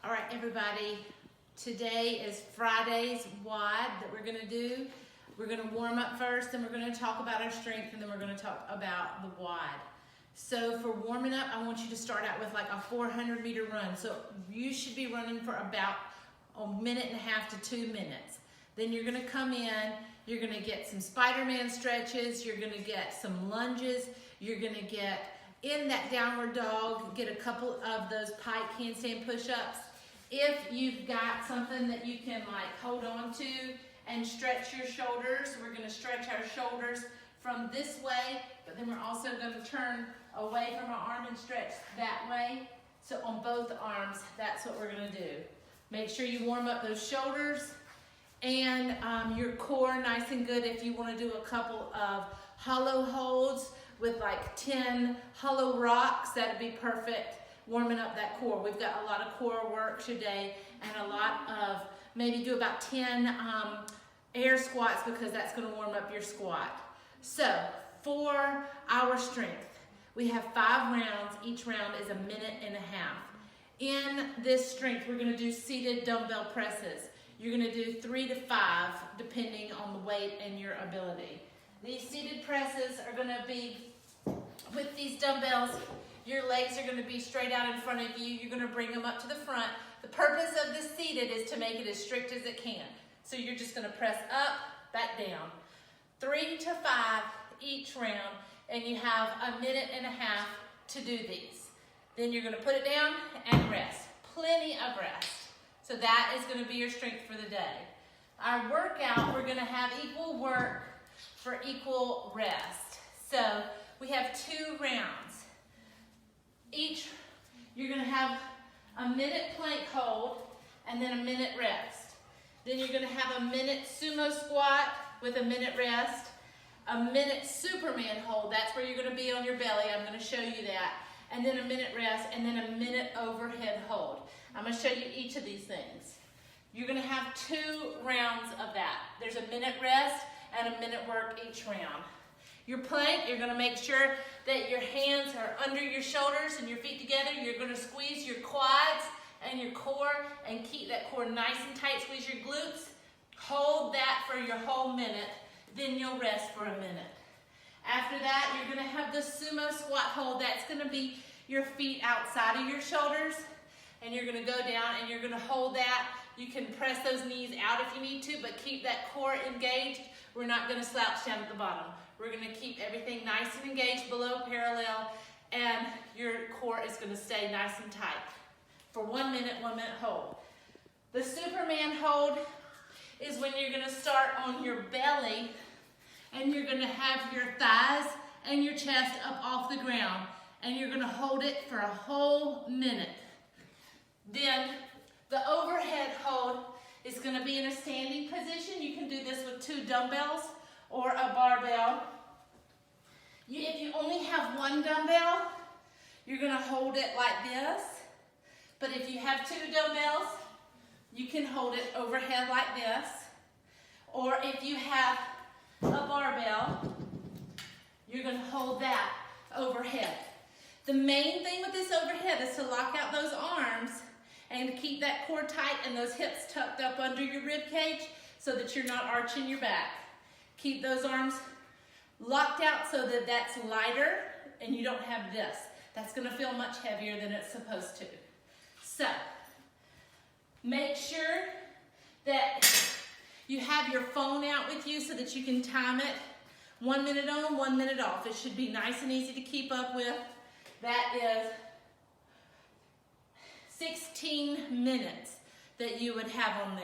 All right, everybody, today is Friday's WOD that we're gonna do. We're gonna warm up first, then we're gonna talk about our strength, and then we're gonna talk about the WOD. So for warming up, I want you to start out with like a 400-meter run. So you should be running for about a minute and a half to 2 minutes. Then you're gonna come in, you're gonna get some Spider-Man stretches, you're gonna get some lunges, you're gonna get in that downward dog, get a couple of those pike handstand push-ups. If you've got something that you can like hold on to and stretch your shoulders, we're gonna stretch our shoulders from this way, but then we're also gonna turn away from our arm and stretch that way. So on both arms, that's what we're gonna do. Make sure you warm up those shoulders and your core nice and good. If you wanna do a couple of hollow holds with like 10 hollow rocks, that'd be perfect. Warming up that core. We've got a lot of core work today and a lot of, maybe do about 10 air squats because that's gonna warm up your squat. So for our strength, we have 5 rounds. Each round is a minute and a half. In this strength, we're gonna do seated dumbbell presses. You're gonna do 3 to 5 depending on the weight and your ability. These seated presses are gonna be with these dumbbells. Your legs are gonna be straight out in front of you. You're gonna bring them up to the front. The purpose of this seated is to make it as strict as it can. So you're just gonna press up, back down. 3 to 5 each round, and you have a minute and a half to do these. Then you're gonna put it down and rest. Plenty of rest. So that is gonna be your strength for the day. Our workout, we're gonna have equal work for equal rest. So we have 2 rounds. Each, you're gonna have a minute plank hold and then a minute rest. Then you're gonna have a minute sumo squat with a minute rest, a minute Superman hold, that's where you're gonna be on your belly, I'm gonna show you that, and then a minute rest, and then a minute overhead hold. I'm gonna show you each of these things. You're gonna have 2 rounds of that. There's a minute rest and a minute work each round. Your plank, you're gonna make sure that your hands are under your shoulders and your feet together. You're gonna squeeze your quads and your core and keep that core nice and tight. Squeeze your glutes. Hold that for your whole minute. Then you'll rest for a minute. After that, you're gonna have the sumo squat hold. That's gonna be your feet outside of your shoulders. And you're gonna go down and you're gonna hold that. You can press those knees out if you need to, but keep that core engaged. We're not gonna slouch down at the bottom. We're gonna keep everything nice and engaged below parallel, and your core is gonna stay nice and tight. For 1 minute hold. The Superman hold is when you're gonna start on your belly, and you're gonna have your thighs and your chest up off the ground, and you're gonna hold it for a whole minute. Then the overhead hold is gonna be in a standing position. You can do this with 2 dumbbells or a barbell. If you only have 1 dumbbell, you're gonna hold it like this. But if you have 2 dumbbells, you can hold it overhead like this. Or if you have a barbell, you're gonna hold that overhead. The main thing with this overhead is to lock out those arms and to keep that core tight and those hips tucked up under your rib cage so that you're not arching your back. Keep those arms locked out so that that's lighter and you don't have this. That's gonna feel much heavier than it's supposed to. So, make sure that you have your phone out with you so that you can time it. 1 minute on, 1 minute off. It should be nice and easy to keep up with. That is 16 minutes that you would have on there.